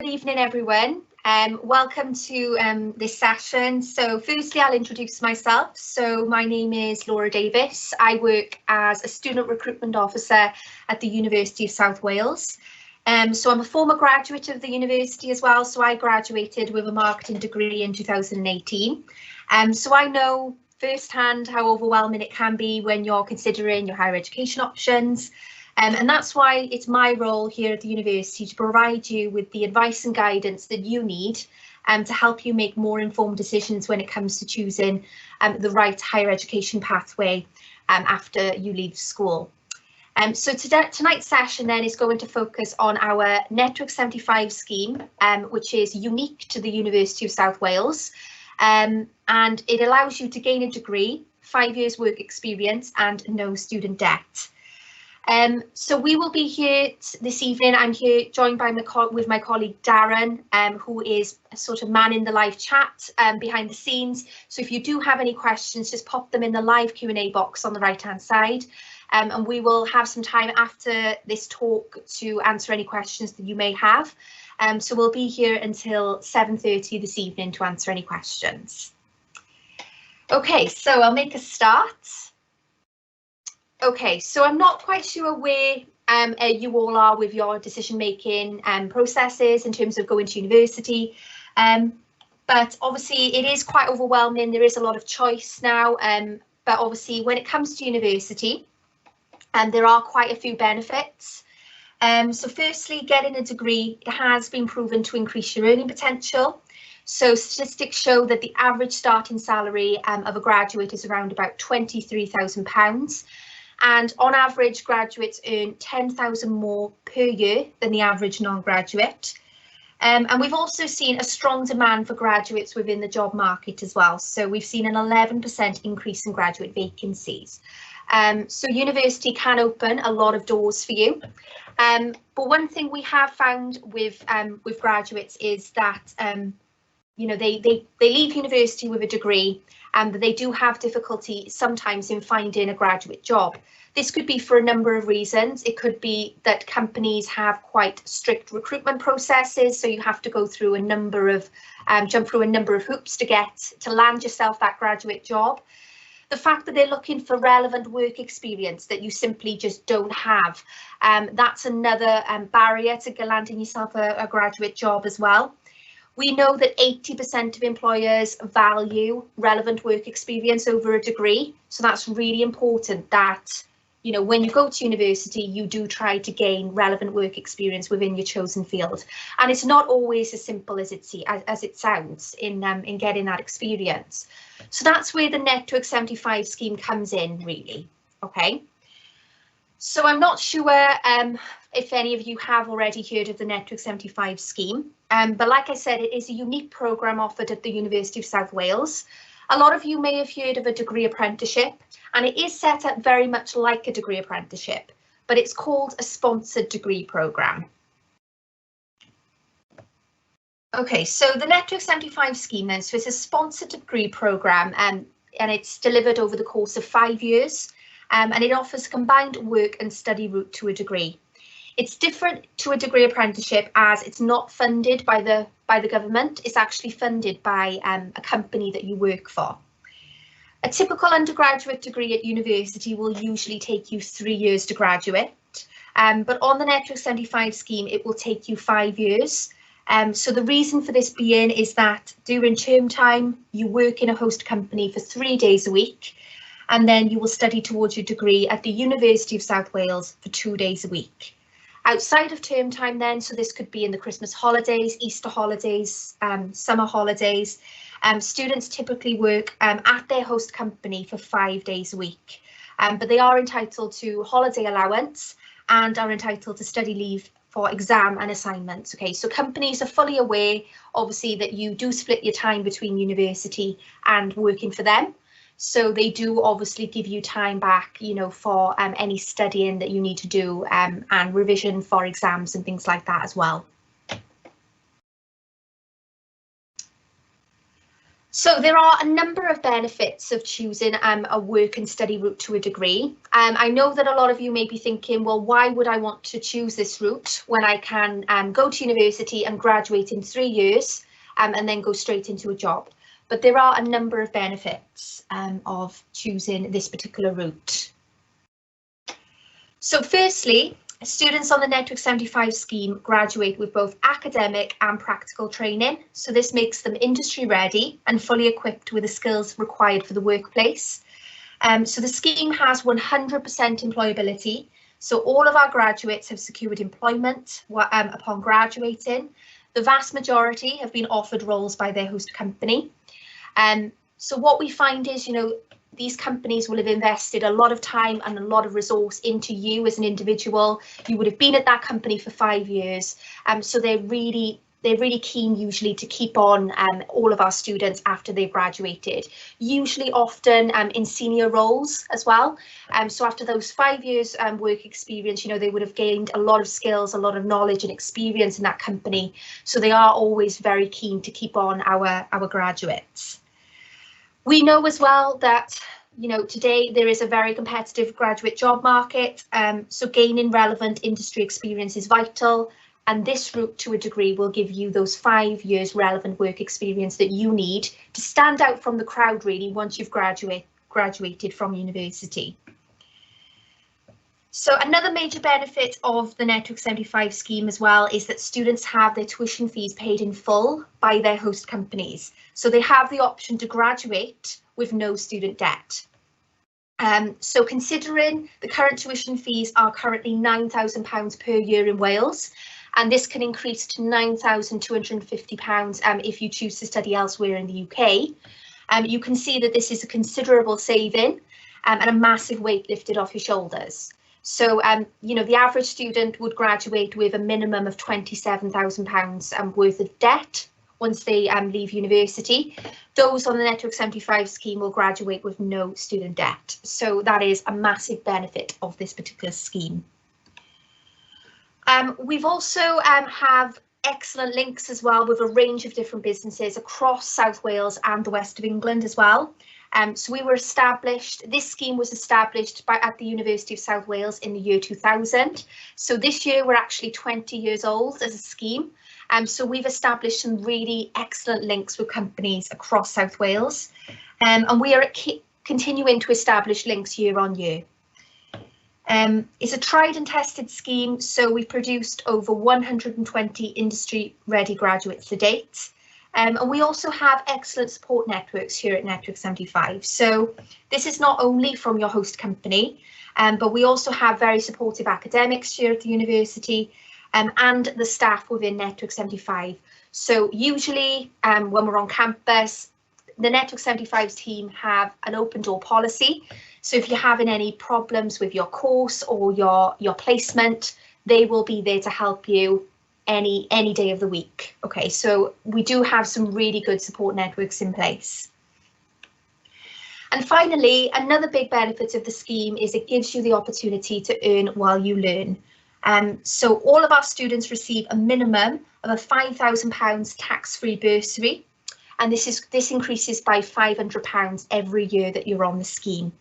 Good evening, everyone. Welcome to this session. So firstly, I'll introduce myself. So my name is Laura Davis. I work as a student recruitment officer at the University of South Wales. So I'm a former graduate of the university as well. So I graduated with a marketing degree in 2018. So I know firsthand how overwhelming it can be when you're considering your higher education options. And that's why it's my role here at the university to provide you with the advice and guidance that you need to help you make more informed decisions when it comes to choosing the right higher education pathway after you leave school. So tonight's session then is going to focus on our Network75 scheme, which is unique to the University of South Wales. And it allows you to gain a degree, 5 years work experience and no student debt. So we will be here this evening. I'm here joined by with my colleague Darren, who is sort of manning the live chat behind the scenes. So if you do have any questions, just pop them in the live Q&A box on the right hand side. And we will have some time after this talk to answer any questions that you may have. So we'll be here until 7:30 this evening to answer any questions. OK, so I'll make a start. OK, so I'm not quite sure where you all are with your decision-making processes in terms of going to university, but obviously it is quite overwhelming. There is a lot of choice now, but obviously when it comes to university, there are quite a few benefits. So firstly, getting a degree has been proven to increase your earning potential. So statistics show that the average starting salary of a graduate is around about £23,000. And on average, graduates earn £10,000 more per year than the average non-graduate. And we've also seen a strong demand for graduates within the job market as well. So we've seen an 11% increase in graduate vacancies. So university can open a lot of doors for you. But one thing we have found with graduates is that you know, they leave university with a degree, but they do have difficulty sometimes in finding a graduate job. This could be for a number of reasons. It could be that companies have quite strict recruitment processes, so you have to go through a number of jump through a number of hoops to land yourself that graduate job. The fact that they're looking for relevant work experience that you simply just don't have, that's another barrier to landing yourself a graduate job as well. We know that 80% of employers value relevant work experience over a degree. So that's really important that, you know, when you go to university, you do try to gain relevant work experience within your chosen field. And it's not always as simple as it sounds in getting that experience. So that's where the Network75 scheme comes in, really. OK. So I'm not sure if any of you have already heard of the Network75 scheme, but like I said, it is a unique programme offered at the University of South Wales. A lot of you may have heard of a degree apprenticeship, and it is set up very much like a degree apprenticeship, but it's called a sponsored degree programme. OK, so the Network75 scheme then, so it's a sponsored degree programme and it's delivered over the course of 5 years. And it offers a combined work and study route to a degree. It's different to a degree apprenticeship as it's not funded by the government. It's actually funded by a company that you work for. A typical undergraduate degree at university will usually take you 3 years to graduate, but on the Network75 scheme, it will take you 5 years. So the reason for this being is that during term time, you work in a host company for 3 days a week. And then you will study towards your degree at the University of South Wales for 2 days a week. Outside of term time then, so this could be in the Christmas holidays, Easter holidays, summer holidays, students typically work at their host company for 5 days a week, but they are entitled to holiday allowance and are entitled to study leave for exam and assignments. OK, so companies are fully aware, obviously, that you do split your time between university and working for them. So they do obviously give you time back, you know, for any studying that you need to do and revision for exams and things like that as well. So there are a number of benefits of choosing a work and study route to a degree. I know that a lot of you may be thinking, well, why would I want to choose this route when I can go to university and graduate in 3 years and then go straight into a job? But there are a number of benefits of choosing this particular route. So firstly, students on the Network75 scheme graduate with both academic and practical training. So this makes them industry ready and fully equipped with the skills required for the workplace. So the scheme has 100% employability. So all of our graduates have secured employment upon graduating. The vast majority have been offered roles by their host company. So what we find is, these companies will have invested a lot of time and a lot of resource into you as an individual. You would have been at that company for 5 years. So they're really keen usually to keep on all of our students after they've graduated, usually often in senior roles as well. So after those 5 years work experience, they would have gained a lot of skills, a lot of knowledge and experience in that company. So they are always very keen to keep on our graduates. We know as well that, today there is a very competitive graduate job market, so gaining relevant industry experience is vital, and this route to a degree will give you those 5 years relevant work experience that you need to stand out from the crowd really once you've graduated from university. So another major benefit of the Network75 scheme as well is that students have their tuition fees paid in full by their host companies. So they have the option to graduate with no student debt. So considering the current tuition fees are currently £9,000 per year in Wales, and this can increase to £9,250 if you choose to study elsewhere in the UK, you can see that this is a considerable saving and a massive weight lifted off your shoulders. So, the average student would graduate with a minimum of £27,000 worth of debt once they leave university. Those on the Network75 scheme will graduate with no student debt. So that is a massive benefit of this particular scheme. We've also have excellent links as well with a range of different businesses across South Wales and the west of England as well. So this scheme was established at the University of South Wales in the year 2000. So this year we're actually 20 years old as a scheme. So we've established some really excellent links with companies across South Wales. And we are continuing to establish links year on year. It's a tried and tested scheme, so we've produced over 120 industry ready graduates to date. And we also have excellent support networks here at Network75. So this is not only from your host company, but we also have very supportive academics here at the university and the staff within Network75. So usually when we're on campus, the Network75 team have an open door policy. So if you're having any problems with your course or your placement, they will be there to help you any day of the week. Okay, so we do have some really good support networks in place. And finally, another big benefit of the scheme is it gives you the opportunity to earn while you learn. So all of our students receive a minimum of a £5,000 tax-free bursary, and this increases by £500 every year that you're on the scheme.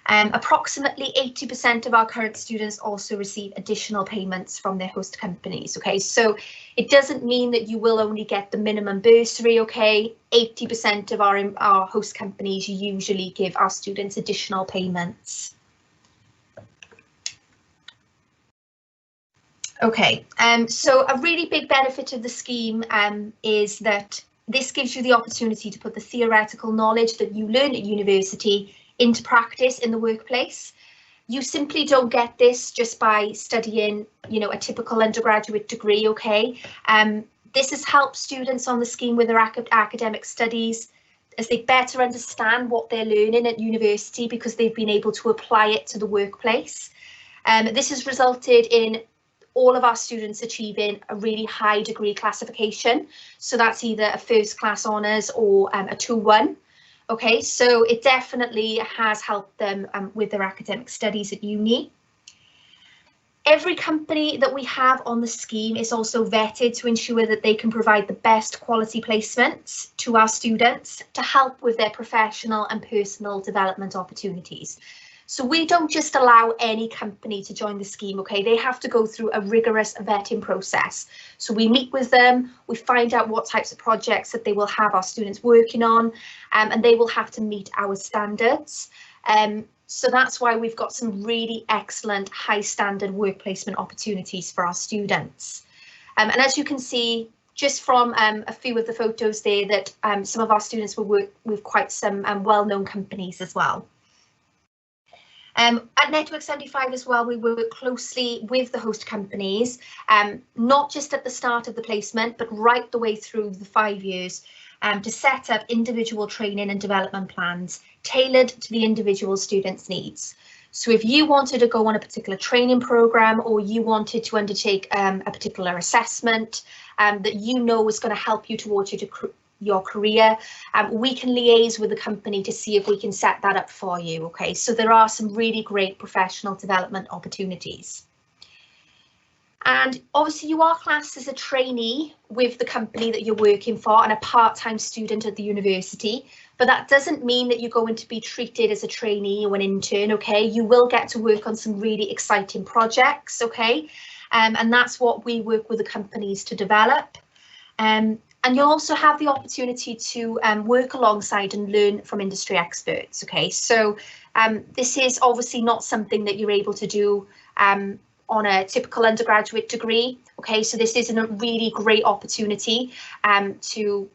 Approximately 80% of our current students also receive additional payments from their host companies. Okay, so it doesn't mean that you will only get the minimum bursary. Okay, 80% of our host companies usually give our students additional payments. Okay, so a really big benefit of the scheme is that this gives you the opportunity to put the theoretical knowledge that you learn at university into practice in the workplace. You simply don't get this just by studying, a typical undergraduate degree. Okay, this has helped students on the scheme with their academic studies as they better understand what they're learning at university because they've been able to apply it to the workplace. This has resulted in all of our students achieving a really high degree classification. So that's either a first class honours or a 2-1. Okay, so it definitely has helped them with their academic studies at uni. Every company that we have on the scheme is also vetted to ensure that they can provide the best quality placements to our students to help with their professional and personal development opportunities. So we don't just allow any company to join the scheme, okay? They have to go through a rigorous vetting process. So we meet with them, we find out what types of projects that they will have our students working on, and they will have to meet our standards. So that's why we've got some really excellent high standard work placement opportunities for our students. And as you can see, just from a few of the photos there, that some of our students will work with quite some well-known companies as well. At Network75 as well, we work closely with the host companies, not just at the start of the placement, but right the way through the 5 years, to set up individual training and development plans tailored to the individual student's needs. So if you wanted to go on a particular training program, or you wanted to undertake a particular assessment that you know is going to help you towards your career, we can liaise with the company to see if we can set that up for you. Okay, so there are some really great professional development opportunities. And obviously you are classed as a trainee with the company that you're working for and a part-time student at the university, but that doesn't mean that you're going to be treated as a trainee or an intern, okay? You will get to work on some really exciting projects, okay? And that's what we work with the companies to develop. And you'll also have the opportunity to work alongside and learn from industry experts, okay? So this is obviously not something that you're able to do on a typical undergraduate degree, okay? So this is a really great opportunity to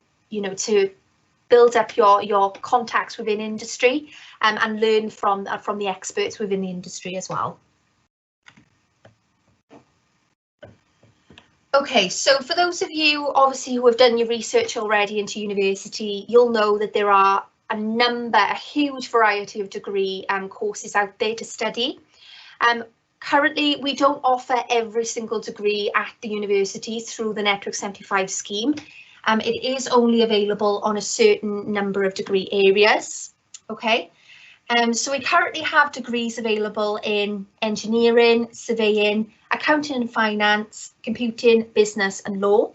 build up your contacts within industry and learn from the experts within the industry as well. Okay, so for those of you obviously who have done your research already into university, you'll know that there are a huge variety of degree courses out there to study. Currently, we don't offer every single degree at the university through the Network75 scheme. It is only available on a certain number of degree areas, okay? So we currently have degrees available in engineering, surveying, accounting and finance, computing, business and law.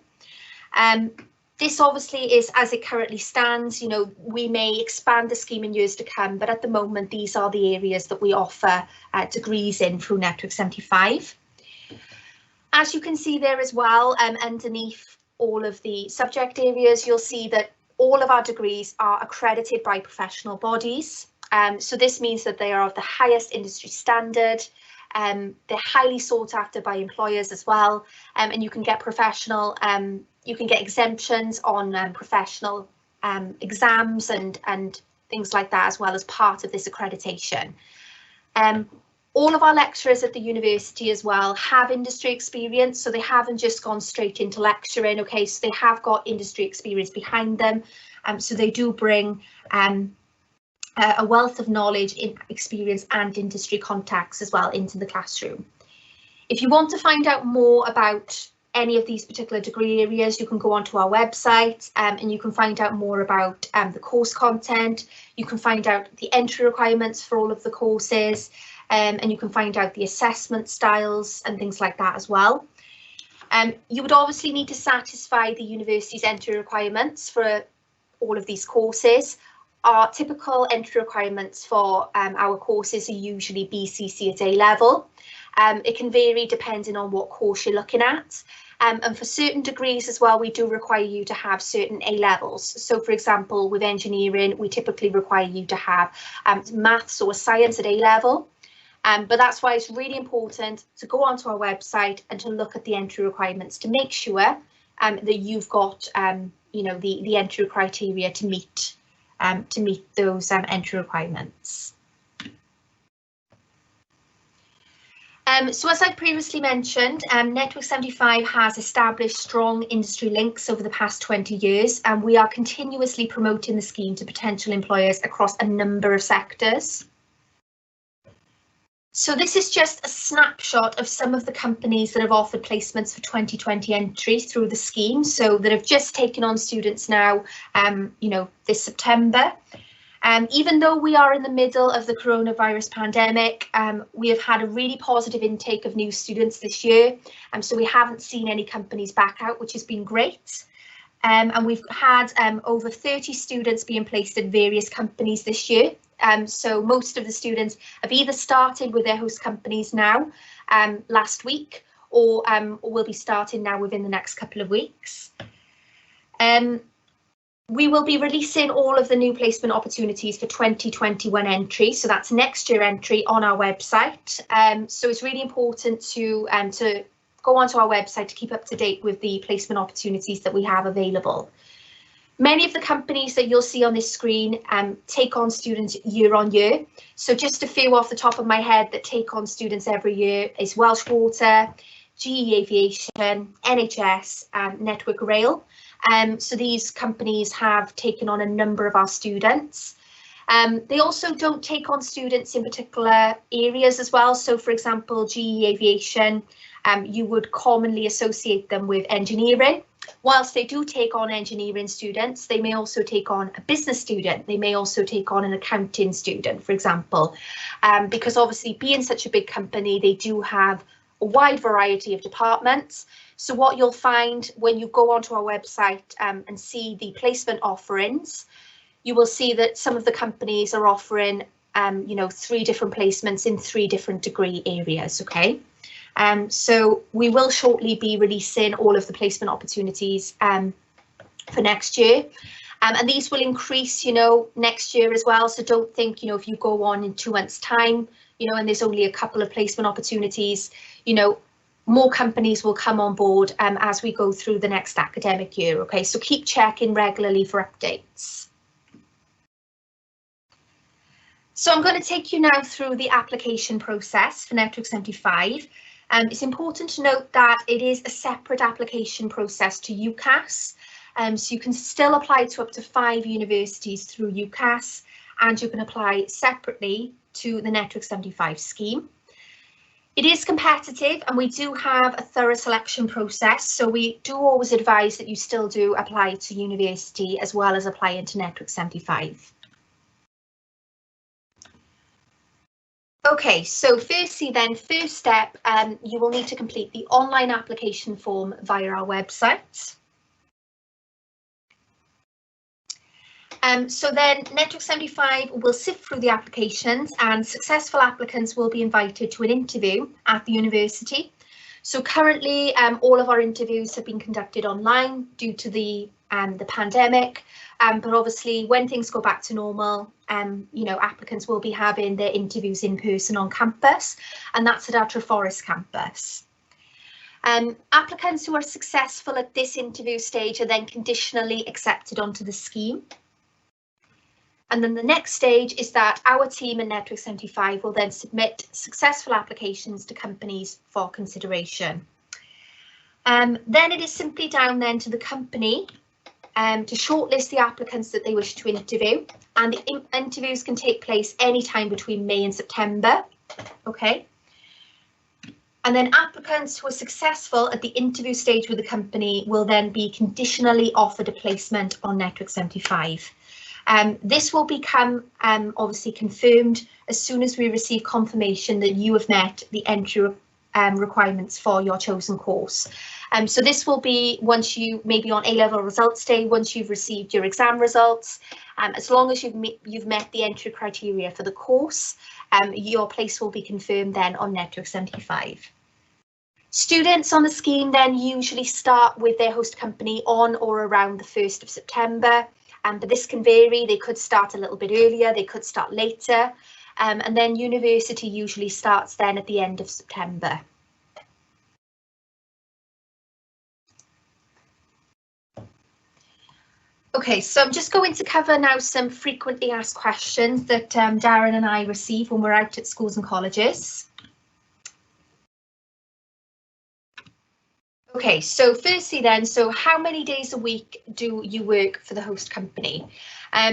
This obviously is as it currently stands. You know, we may expand the scheme in years to come, but at the moment these are the areas that we offer degrees in through Network75. As you can see there as well, underneath all of the subject areas, you'll see that all of our degrees are accredited by professional bodies. So this means that they are of the highest industry standard. They're highly sought after by employers as well, and you can get you can get exemptions on professional exams and things like that as well as part of this accreditation. All of our lecturers at the university as well have industry experience, so they haven't just gone straight into lecturing, okay, so they have got industry experience behind them, so they do bring a wealth of knowledge, experience and industry contacts as well into the classroom. If you want to find out more about any of these particular degree areas, you can go onto our website and you can find out more about the course content. You can find out the entry requirements for all of the courses, and you can find out the assessment styles and things like that as well. You would obviously need to satisfy the university's entry requirements for all of these courses. Our typical entry requirements for our courses are usually BCC at A level. It can vary depending on what course you're looking at. And for certain degrees as well, we do require you to have certain A levels. So for example, with engineering, we typically require you to have maths or science at A level. But that's why it's really important to go onto our website and to look at the entry requirements to make sure that you've got the entry criteria to meet those entry requirements. So as I previously mentioned, Network75 has established strong industry links over the past 20 years, and we are continuously promoting the scheme to potential employers across a number of sectors. So this is just a snapshot of some of the companies that have offered placements for 2020 entry through the scheme, so that have just taken on students now, this September. Even though we are in the middle of the coronavirus pandemic, we have had a really positive intake of new students this year, so we haven't seen any companies back out, which has been great. And we've had over 30 students being placed at various companies this year. So most of the students have either started with their host companies now, last week, or will be starting now within the next couple of weeks. We will be releasing all of the new placement opportunities for 2021 entry, so that's next year entry on our website. So it's really important to go onto our website to keep up to date with the placement opportunities that we have available. Many of the companies that you'll see on this screen take on students year on year. So just a few off the top of my head that take on students every year is Welsh Water, GE Aviation, NHS, and Network Rail. So these companies have taken on a number of our students. They also don't take on students in particular areas as well. So for example, GE Aviation, you would commonly associate them with engineering. Whilst they do take on engineering students, they may also take on a business student. They may also take on an accounting student, for example, because obviously being such a big company, they do have a wide variety of departments. So what you'll find when you go onto our website and see the placement offerings, you will see that some of the companies are offering, 3 different placements in 3 different degree areas, okay? So we will shortly be releasing all of the placement opportunities for next year. And these will increase, next year as well. So don't think, if you go on in 2 months' time, and there's only a couple of placement opportunities, more companies will come on board as we go through the next academic year. Okay, so keep checking regularly for updates. So I'm going to take you now through the application process for Network75. It's important to note that it is a separate application process to UCAS. So you can still apply to up to 5 universities through UCAS, and you can apply separately to the Network75 scheme. It is competitive, and we do have a thorough selection process, so we do always advise that you still do apply to university as well as applying to Network75. Okay, so first step, you will need to complete the online application form via our website. So then Network75 will sift through the applications, and successful applicants will be invited to an interview at the university. So currently all of our interviews have been conducted online due to the pandemic, but obviously when things go back to normal, applicants will be having their interviews in person on campus, and that's at our Treforest campus. Applicants who are successful at this interview stage are then conditionally accepted onto the scheme. And then the next stage is that our team at Network75 will then submit successful applications to companies for consideration. Then it is simply down then to the company to shortlist the applicants that they wish to interview, and the interviews can take place anytime between May and September. Okay. And then applicants who are successful at the interview stage with the company will then be conditionally offered a placement on Network75. This will become obviously confirmed as soon as we receive confirmation that you have met the entry requirements for your chosen course. So this will be once you maybe on A-level results day, once you've received your exam results, as long as you've met the entry criteria for the course, your place will be confirmed then on Network75. Students on the scheme then usually start with their host company on or around the 1st of September. But this can vary. They could start a little bit earlier, they could start later, and then university usually starts then at the end of September. Okay, so I'm just going to cover now some frequently asked questions that Darren and I receive when we're out at schools and colleges. Okay, so firstly then, so how many days a week do you work for the host company?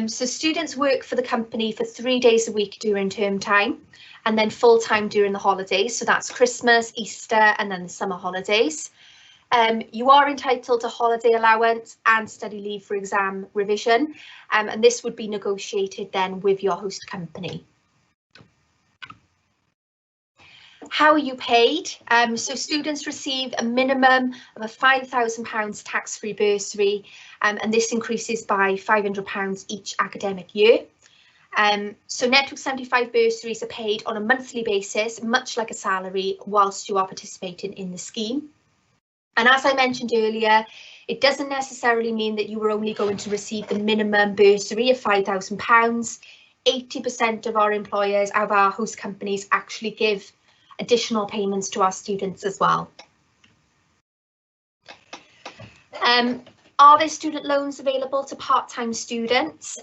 So students work for the company for 3 days a week during term time, and then full time during the holidays. So that's Christmas, Easter, and then the summer holidays. You are entitled to holiday allowance and study leave for exam revision, and this would be negotiated then with your host company. How are you paid? So students receive a minimum of a £5,000 tax-free bursary, and this increases by £500 each academic year. So Network75 bursaries are paid on a monthly basis, much like a salary, whilst you are participating in the scheme. And as I mentioned earlier, it doesn't necessarily mean that you are only going to receive the minimum bursary of £5,000. 80% of our employers, of our host companies, actually give additional payments to our students as well. Are there student loans available to part-time students?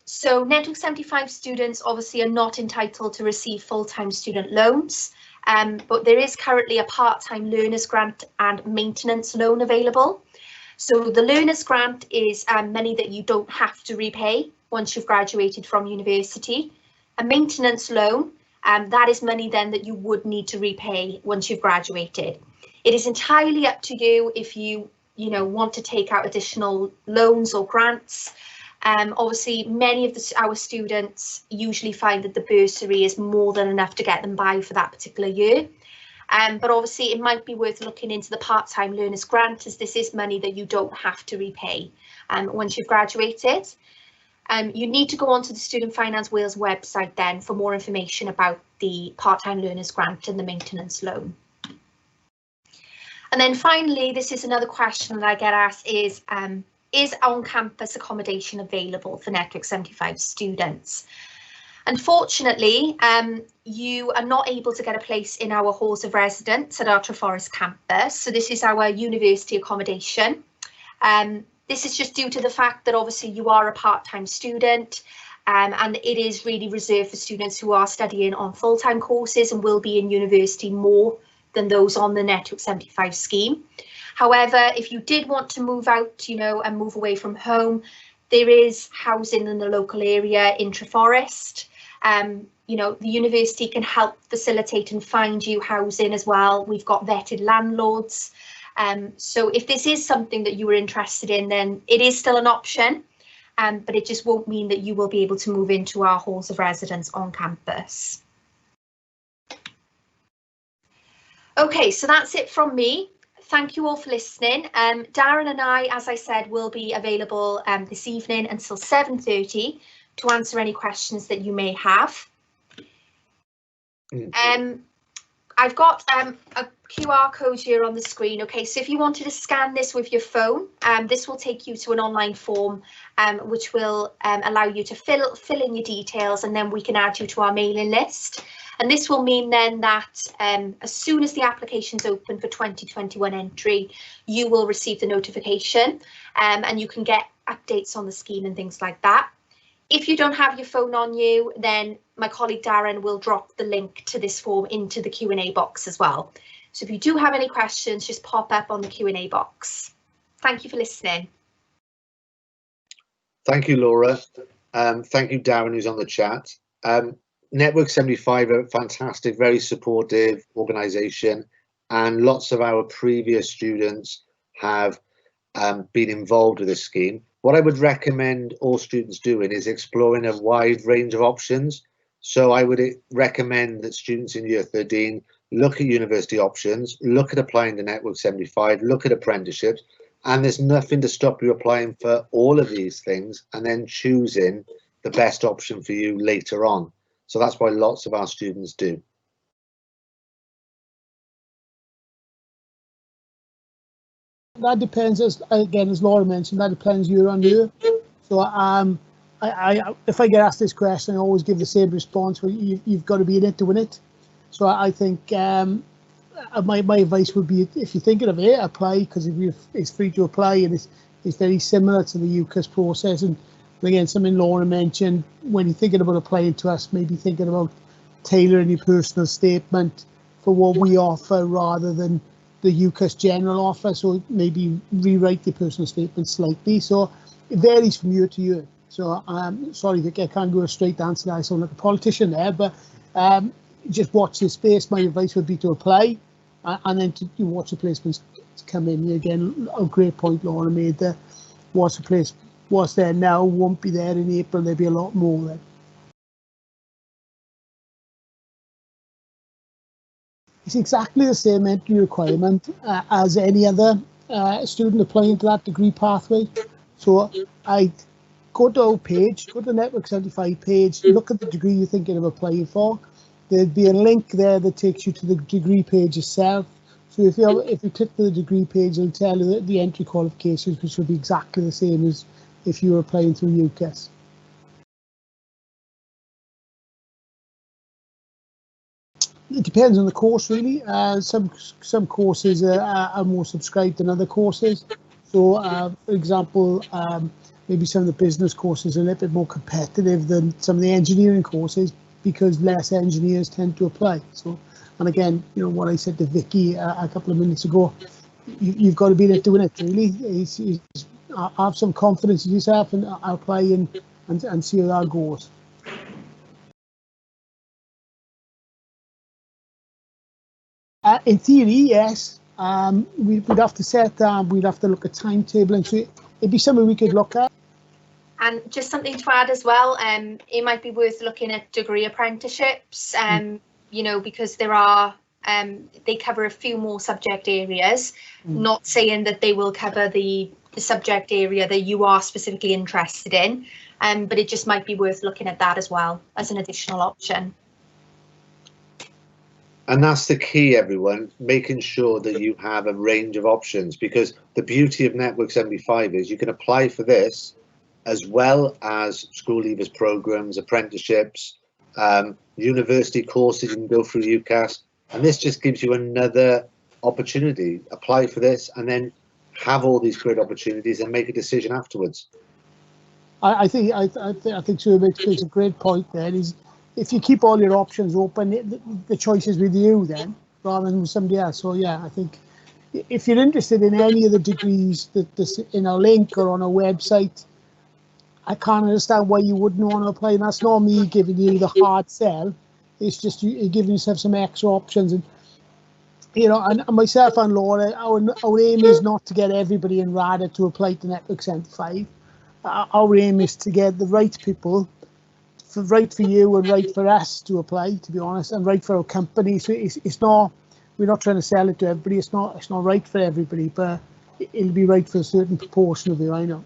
So Network75 students obviously are not entitled to receive full-time student loans, but there is currently a part-time learners grant and maintenance loan available. So the learners grant is money that you don't have to repay once you've graduated from university. A maintenance loan, that is money then that you would need to repay once you've graduated. It is entirely up to you if you want to take out additional loans or grants. Obviously, many of our students usually find that the bursary is more than enough to get them by for that particular year. But obviously, it might be worth looking into the part-time learners grant, as this is money that you don't have to repay once you've graduated. You need to go onto the Student Finance Wales website then for more information about the part-time learners grant and the maintenance loan. And then finally, this is another question that I get asked is on-campus accommodation available for Network75 students? Unfortunately, you are not able to get a place in our halls of residence at our Treforest campus. So this is our university accommodation. This is just due to the fact that obviously you are a part-time student, and it is really reserved for students who are studying on full-time courses and will be in university more than those on the Network75 scheme. However, if you did want to move out, and move away from home, there is housing in the local area in Treforest. The university can help facilitate and find you housing as well. We've got vetted landlords. So if this is something that you were interested in, then it is still an option, but it just won't mean that you will be able to move into our halls of residence on campus. Okay, so that's it from me. Thank you all for listening. Darren and I, as I said, will be available this evening until 7:30 to answer any questions that you may have. I've got a QR code here on the screen. Okay, so if you wanted to scan this with your phone, this will take you to an online form which will allow you to fill in your details, and then we can add you to our mailing list. And this will mean then that as soon as the application's open for 2021 entry, you will receive the notification, and you can get updates on the scheme and things like that. If you don't have your phone on you, then my colleague Darren will drop the link to this form into the Q&A box as well. So if you do have any questions, just pop up on the Q&A box. Thank you for listening. Thank you, Laura. Thank you, Darren, who's on the chat. Network75 are a fantastic, very supportive organisation, and lots of our previous students have been involved with this scheme. What I would recommend all students doing is exploring a wide range of options. So I would recommend that students in year 13 look at university options, look at applying to Network75, look at apprenticeships, and there's nothing to stop you applying for all of these things and then choosing the best option for you later on. So that's why lots of our students do. That depends, as Laura mentioned, that depends year on year. So if I get asked this question, I always give the same response: well, you've got to be in it to win it. So I think my advice would be, if you're thinking of it, apply, because it's free to apply, and it's very similar to the UCAS process. And again, something Laura mentioned, when you're thinking about applying to us, maybe thinking about tailoring your personal statement for what we offer rather than the UCAS general offer. So maybe rewrite your personal statement slightly. So it varies from year to year. So sorry, I can't go a straight answer. I sound like a politician there, but just watch your space. My advice would be to apply and then to watch the placements to come in. Again, a great point Laura made there. What's there now won't be there in April. There'll be a lot more then. It's exactly the same entry requirement as any other student applying to that degree pathway. So I go to our page, go to the Network75 page, look at the degree you're thinking of applying for. There'd be a link there that takes you to the degree page itself. So if you click to the degree page, it'll tell you the entry qualifications, which will be exactly the same as if you were applying through UCAS. It depends on the course, really. Some courses are more subscribed than other courses. So, for example, maybe some of the business courses are a little bit more competitive than some of the engineering courses because less engineers tend to apply. So, and again, you know what I said to Vicky a couple of minutes ago, you've got to be there doing it. Really, have some confidence in yourself and apply and see how that goes. In theory, yes. We'd have to set we'd have to look at timetable, and so it'd be something we could look at. And just something to add as well, it might be worth looking at degree apprenticeships, you know, because there are, they cover a few more subject areas, not saying that they will cover the subject area that you are specifically interested in, but it just might be worth looking at that as well as an additional option. And that's the key, everyone, making sure that you have a range of options, because the beauty of Network75 is you can apply for this as well as school leavers programs, apprenticeships, university courses you can go through UCAS, and this just gives you another opportunity. Apply for this and then have all these great opportunities and make a decision afterwards. I think Sue makes a great point there. Is if you keep all your options open, the choice is with you then, rather than with somebody else. So yeah, I think if you're interested in any of the degrees that's in our link or on our website, I can't understand why you wouldn't want to apply. And that's not me giving you the hard sell. It's just you giving yourself some extra options. And you know, and myself and Laura, our aim is not to get everybody in Radyr to apply to Network75. Our aim is to get the right people, right for you and right for us to apply, to be honest, and right for our company. So it's not, we're not trying to sell it to everybody. It's not right for everybody, but it'll be right for a certain proportion of you, I know.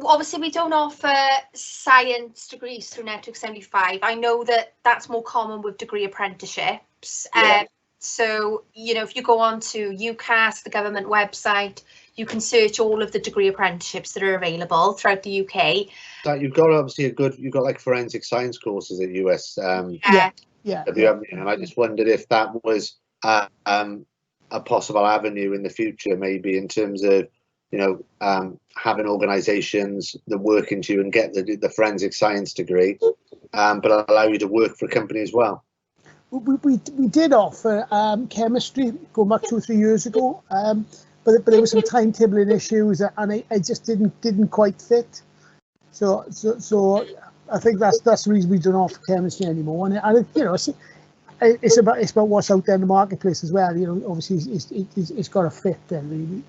Obviously, we don't offer science degrees through Network75. I know that that's more common with degree apprenticeships. Yeah. So, you know, if you go on to UCAS, the government website, you can search all of the degree apprenticeships that are available throughout the UK. So you've got obviously you've got like forensic science courses at US. Yeah. And I just wondered if that was a possible avenue in the future, maybe in terms of, you know, having organisations that work into you and get the forensic science degree, but allow you to work for a company as well. We did offer chemistry going back 2 or 3 years ago, but there were some timetabling issues, and I just didn't quite fit. So I think that's the reason we don't offer chemistry anymore. And you know, it's about what's out there in the marketplace as well. You know, obviously it's got to fit then, really.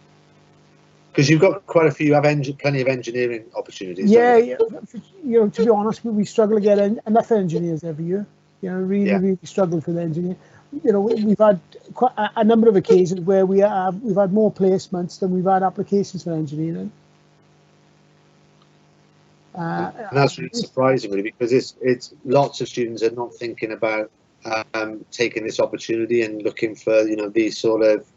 Because you've got quite a few, you have plenty of engineering opportunities. Yeah, you know, to be honest, we struggle to get enough engineers every year. You know, really struggle for the engineer. You know, we've had quite a number of occasions where we've had more placements than we've had applications for engineering. And that's really surprising, really, because it's lots of students are not thinking about taking this opportunity and looking for, you know, these sort of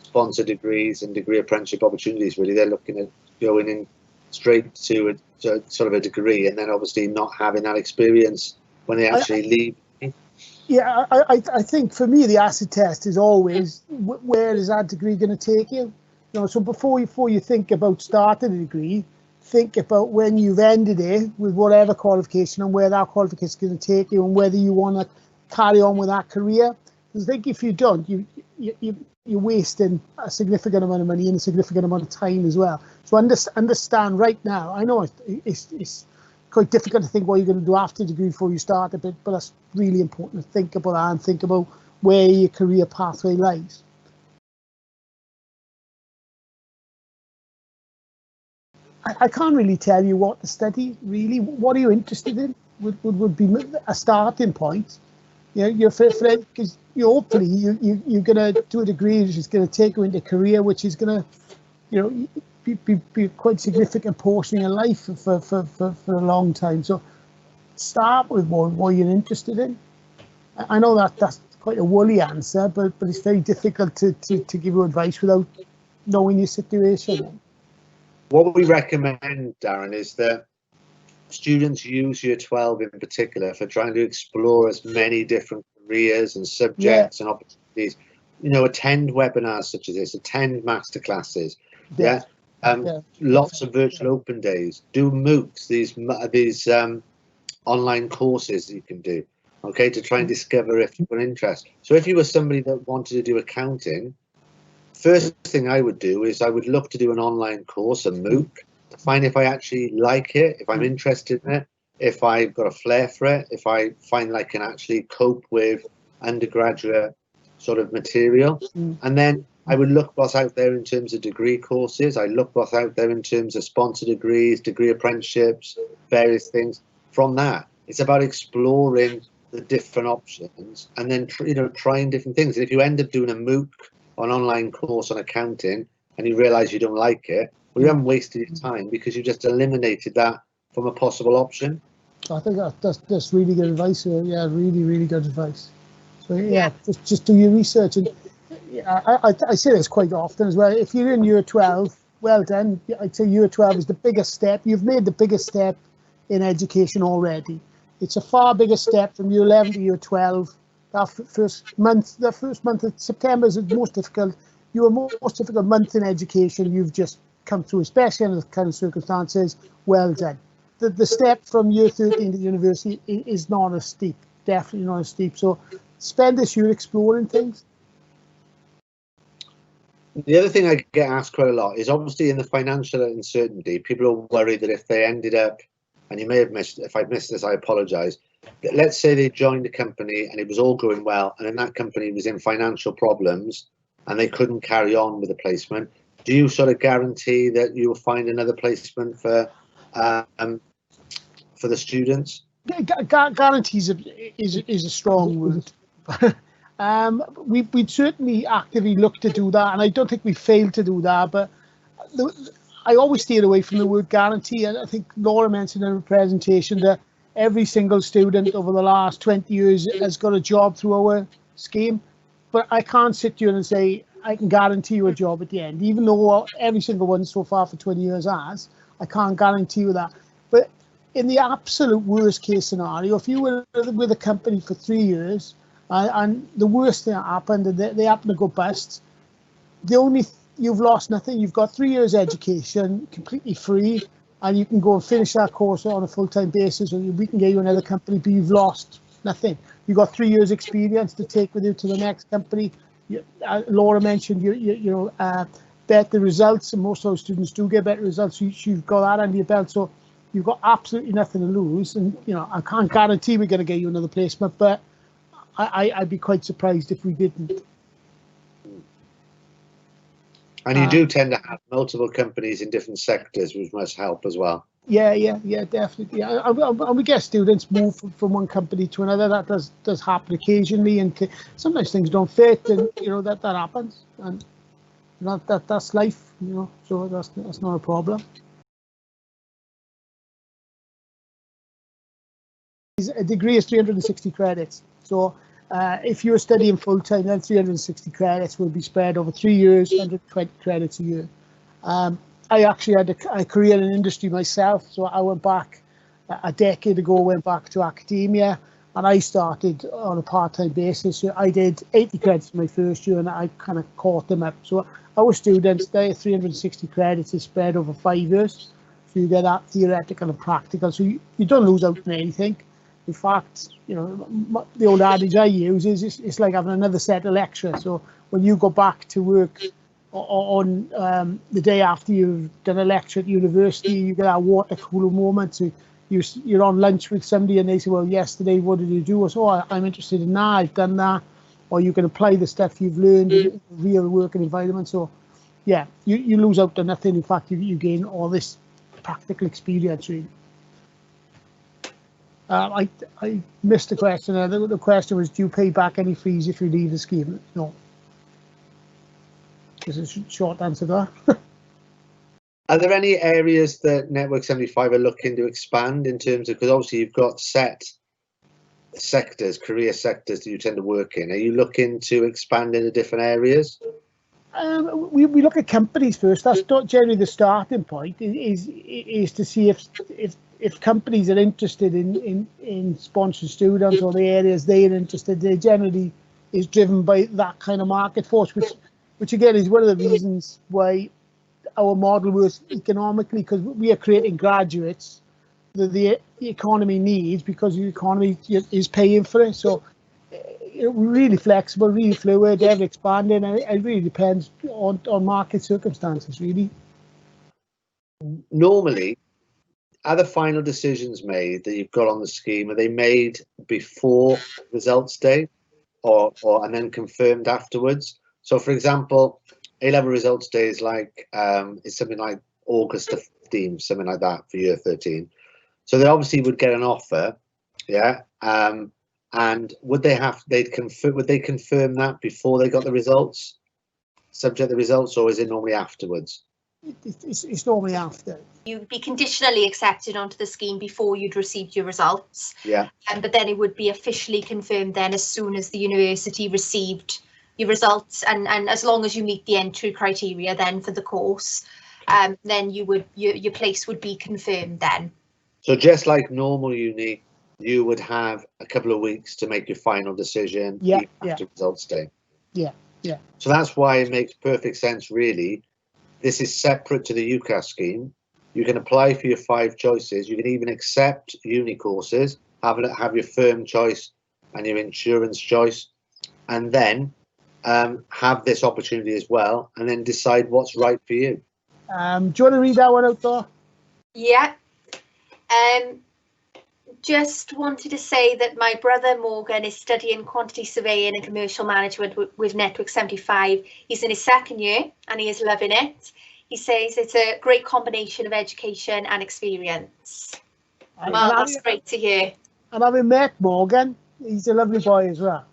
sponsored degrees and degree apprenticeship opportunities. Really, they're looking at going in straight to sort of a degree, and then obviously not having that experience when they actually leave. Yeah, I think for me the acid test is always where is that degree going to take you? You know, so before you think about starting a degree, think about when you've ended it with whatever qualification and where that qualification is going to take you and whether you want to carry on with that career. Because I think if you don't, you're wasting a significant amount of money and a significant amount of time as well. So understand right now. I know it's quite difficult to think what you're going to do after the degree before you start a bit, but that's really important to think about that and think about where your career pathway lies. I can't really tell you what to study, really. What are you interested in would be a starting point. You know, because hopefully you're going to do a degree which is going to take you into a career which is going to, you know, be a quite significant portion of your life for a long time. So start with what you're interested in. I know that's quite a woolly answer, but it's very difficult to give you advice without knowing your situation. What we recommend, Darren, is that students use Year 12 in particular for trying to explore as many different careers and subjects and opportunities. You know, attend webinars such as this, attend masterclasses. Lots of virtual open days. Do MOOCs, these online courses you can do. Okay, to try and discover if you've got interest. So if you were somebody that wanted to do accounting, first thing I would do is I would look to do an online course, a MOOC, to find if I actually like it, if I'm interested in it, if I've got a flair for it, if I find that I can actually cope with undergraduate sort of material. And then I would look what's out there in terms of degree courses. I look what's out there in terms of sponsored degrees, degree apprenticeships, various things. From that, it's about exploring the different options and then trying different things. And if you end up doing a MOOC, an online course on accounting, and you realise you don't like it, well, you haven't wasted your time because you just eliminated that from a possible option. I think that's really good advice. Yeah, really good advice. So yeah, just do your research. And I say this quite often as well. If you're in Year 12, well done. I'd say Year 12 is the biggest step. You've made the biggest step in education already. It's a far bigger step from Year 11 to Year 12. The first month of September is the most difficult. Your most difficult month in education you've just come through, especially under the kind of circumstances. Well done. The step from Year 13 to university is not as steep, definitely not as steep. So spend this year exploring things. The other thing I get asked quite a lot is obviously in the financial uncertainty, people are worried that if they ended up, and you may have missed, if I've missed this, I apologise. Let's say they joined a company and it was all going well, and then that company was in financial problems and they couldn't carry on with the placement. Do you sort of guarantee that you will find another placement for the students? Guarantees is a strong word. We'd certainly actively look to do that, and I don't think we failed to do that, but I always steer away from the word guarantee. And I think Laura mentioned in her presentation that every single student over the last 20 years has got a job through our scheme, but I can't sit here and say I can guarantee you a job at the end, even though every single one so far for 20 years has. I can't guarantee you that. But in the absolute worst case scenario, if you were with a company for 3 years and the worst thing that happened, and they happen to go bust, you've lost nothing. You've got 3 years education completely free, and you can go and finish that course on a full-time basis, or we can get you another company, but you've lost nothing. You've got 3 years experience to take with you to the next company. Laura mentioned better results, and most of those students do get better results. You've got that under your belt, so you've got absolutely nothing to lose. And I can't guarantee we're going to get you another placement, but I'd be quite surprised if we didn't. And you do tend to have multiple companies in different sectors, which must help as well. Yeah, definitely. Yeah. And we get students move from one company to another. That does happen occasionally, and sometimes things don't fit, and that happens, and that's life. So that's not a problem. A degree is 360 credits. So if you're studying full time, then 360 credits will be spread over 3 years, 120 credits a year. I actually had a career in industry myself, so I went back a decade ago, went back to academia, and I started on a part-time basis. So I did 80 credits my first year, and I kind of caught them up. So our students, they 360 credits is spread over 5 years. So you get that theoretical and practical, so you don't lose out on anything. In fact, the old adage I use is it's like having another set of lectures. So when you go back to work on the day after you've done a lecture at university, you get that water cooler moment. So you're on lunch with somebody and they say, well, yesterday, what did you do? Or so, I'm interested in that, I've done that. Or you can apply the stuff you've learned in a real working environment. So, yeah, you lose out on nothing. In fact, you gain all this practical experience, really. I missed the question. The question was, do you pay back any fees if you leave the scheme? No. There's a short answer to that. Are there any areas that Network 75 are looking to expand in terms of, because obviously you've got set sectors, career sectors that you tend to work in. Are you looking to expand into different areas? We look at companies first. That's not generally the starting point. Is to see if companies are interested in sponsoring students or the areas they're interested. They generally is driven by that kind of market force, which again is one of the reasons why our model works economically, because we are creating graduates that the economy needs, because the economy is paying for it. So we're really flexible, really fluid, ever expanding, and it really depends on market circumstances, really. Normally, are the final decisions made that you've got on the scheme, are they made before results day or and then confirmed afterwards? So for example, A-level results day is like it's something like August the 15th, something like that for year 13. So they obviously would get an offer, yeah. And would they confirm that before they got the results, subject the results, or is it normally afterwards? It's normally after. You'd be conditionally accepted onto the scheme before you'd received your results. Yeah. But then it would be officially confirmed then as soon as the university received your results, and as long as you meet the entry criteria then for the course, then your place would be confirmed then. So just like normal uni, you would have a couple of weeks to make your final decision after results day. Yeah. So that's why it makes perfect sense, really. This is separate to the UCAS scheme. You can apply for your 5 choices. You can even accept uni courses, have your firm choice and your insurance choice, and then have this opportunity as well, and then decide what's right for you. Do you want to read that one out there? Yeah. Just wanted to say that my brother Morgan is studying quantity surveying and commercial management with Network 75. He's in his 2nd year and he is loving it. He says it's a great combination of education and experience. Well, that's great to hear. And having met Morgan, he's a lovely boy as well.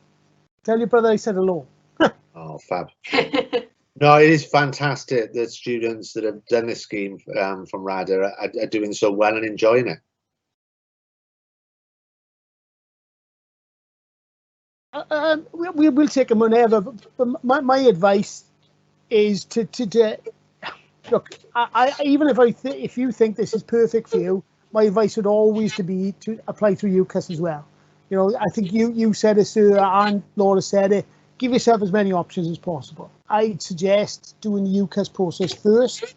Tell your brother I said hello. Oh, fab. No, it is fantastic that students that have done this scheme from Radyr are doing so well and enjoying it. We'll take them whenever. But my advice is to look. Even if you think this is perfect for you, my advice would always be to apply through UCAS as well. You know, I think you said it, Sir, and Laura said it. Give yourself as many options as possible. I'd suggest doing the UCAS process first.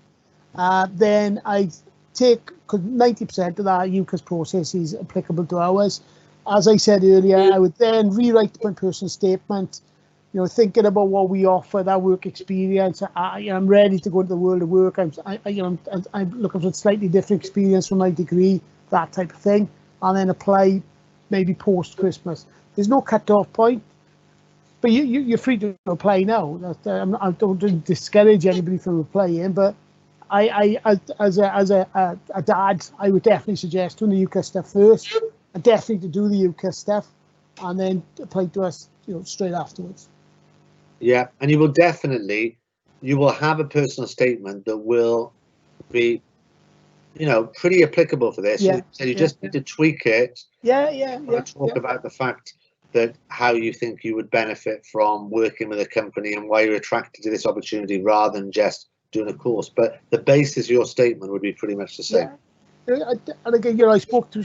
Then I take, because 90% of that UCAS process is applicable to ours. As I said earlier, I would then rewrite my personal statement, you know, thinking about what we offer, that work experience. I'm ready to go into the world of work. I'm looking for a slightly different experience from my degree, that type of thing, and then apply maybe post-Christmas. There's no cut-off point, but you're free to apply now. I don't discourage anybody from applying, but as a dad, I would definitely suggest doing the UCAS stuff first. And definitely to do the UCAS stuff, and then apply to us, you know, straight afterwards. Yeah, and you will have a personal statement that will be, you know, pretty applicable for this. Yeah, so you just need to tweak it. Talk about the fact that how you think you would benefit from working with a company and why you're attracted to this opportunity rather than just doing a course. But the basis of your statement would be pretty much the same. Yeah. And again, you know, I spoke to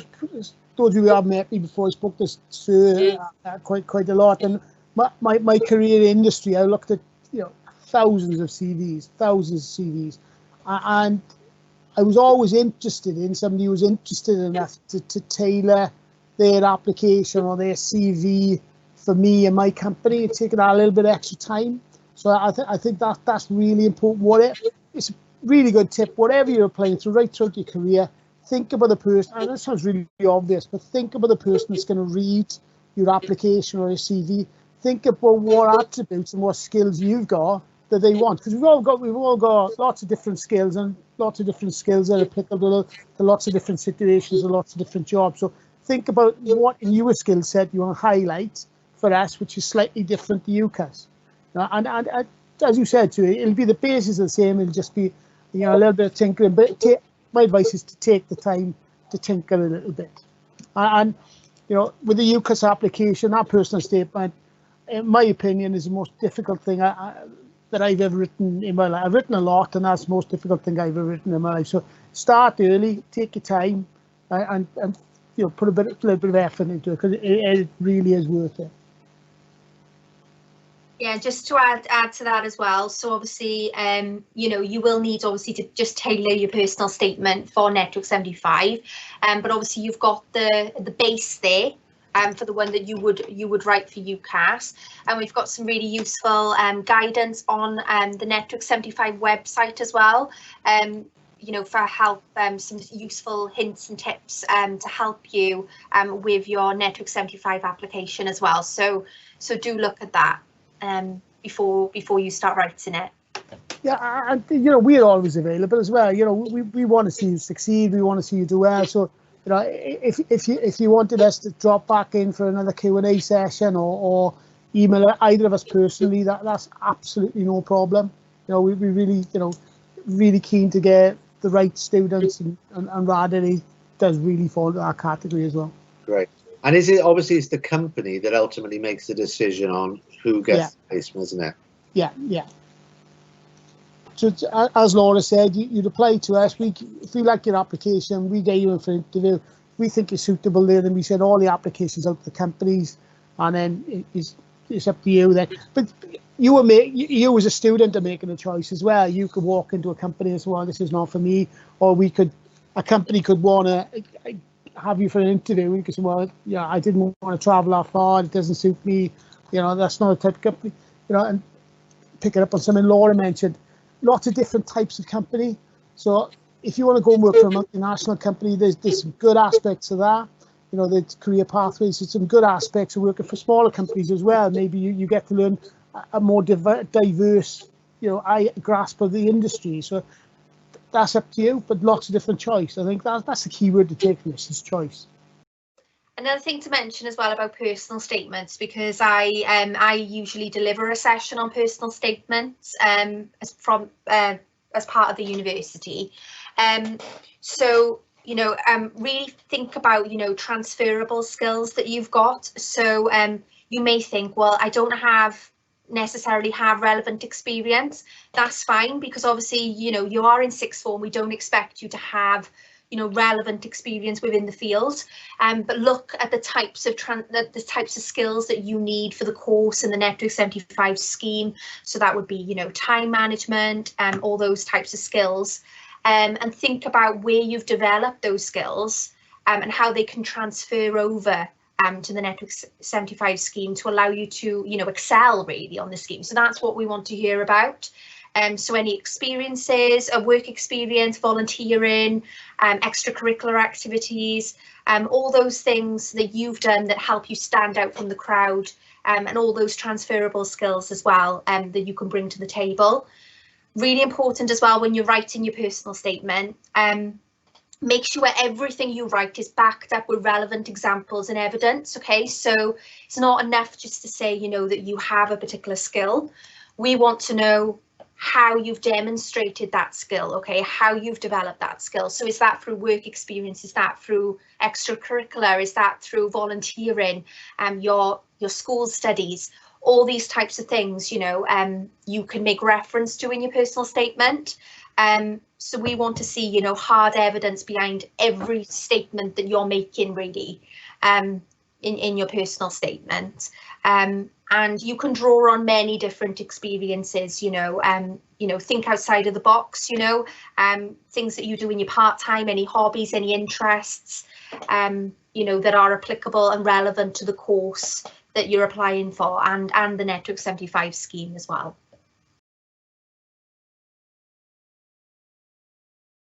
those of you who have met me before. I spoke to Sir quite a lot, and my career in industry, I looked at, you know, thousands of CVs, and I was always interested in somebody who was interested enough to tailor their application or their CV for me and my company. It's taken a little bit of extra time, so I think that's really important. It's a really good tip. Whatever you're applying to, right throughout your career, think about the person, and this sounds really obvious, but think about the person that's going to read your application or your CV. Think about what attributes and what skills you've got that they want, because we've all got lots of different skills, and lots of different skills that are applicable to lots of different situations and lots of different jobs. So think about what in your skill set you want to highlight for us, which is slightly different to UCAS. And as you said, too, it'll be the basis the same. It'll just be, a little bit of tinkering. But my advice is to take the time to tinker a little bit. And with the UCAS application, that personal statement, in my opinion, is the most difficult thing that I've ever written in my life. I've written a lot, and that's the most difficult thing I've ever written in my life. So start early, take your time, and put a little bit of effort into it, because it really is worth it. Yeah, just to add to that as well. So obviously, you will need obviously to just tailor your personal statement for Network75, but obviously you've got the base there. For the one that you would write for UCAS, and we've got some really useful guidance on the Network75 website as well. For help, some useful hints and tips to help you with your Network75 application as well. So do look at that before you start writing it. Yeah, and we're always available as well. We want to see you succeed. We want to see you do well. So if you wanted us to drop back in for another Q&A session or email either of us personally, that's absolutely no problem. We really really keen to get the right students, and Radyr does really fall into our category as well. Great. And obviously it's the company that ultimately makes the decision on who gets the placement, isn't it? Yeah. So as Laura said, you'd apply to us. If we like your application, we get you in for an interview. We think you're suitable there, then we send all the applications out to the companies, and then it's up to you then. But you as a student are making a choice as well. You could walk into a company and say, well, this is not for me, or a company could want to have you for an interview, and you could say, well, I didn't want to travel that far, it doesn't suit me, that's not a type of company, and pick it up on something Laura mentioned. Lots of different types of company. So if you want to go and work for a multinational company, there's some good aspects of that. The career pathways, there's some good aspects of working for smaller companies as well. Maybe you get to learn a more diverse, grasp of the industry. So that's up to you, but lots of different choice. I think that's the key word to take from this, is choice. Another thing to mention as well about personal statements, because I usually deliver a session on personal statements as part of the university. So really think about transferable skills that you've got. So you may think, well, I don't necessarily have relevant experience. That's fine, because obviously you are in sixth form. We don't expect you to have relevant experience within the field, but look at the types of skills that you need for the course in the Network75 scheme. So that would be time management, all those types of skills, and think about where you've developed those skills and how they can transfer over to the Network75 scheme to allow you to excel really on the scheme. So that's what we want to hear about. So any experiences, work experience, volunteering, extracurricular activities, all those things that you've done that help you stand out from the crowd, and all those transferable skills as well that you can bring to the table. Really important as well when you're writing your personal statement. Make sure everything you write is backed up with relevant examples and evidence. Okay, so it's not enough just to say that you have a particular skill. We want to know how you've demonstrated that skill, okay, how you've developed that skill. So is that through work experience? Is that through extracurricular? Is that through volunteering, your school studies? All these types of things, you can make reference to in your personal statement. So we want to see, hard evidence behind every statement that you're making really, in your personal statement. And you can draw on many different experiences, think outside of the box, things that you do in your part-time, any hobbies, any interests, that are applicable and relevant to the course that you're applying for, and the Network75 scheme as well.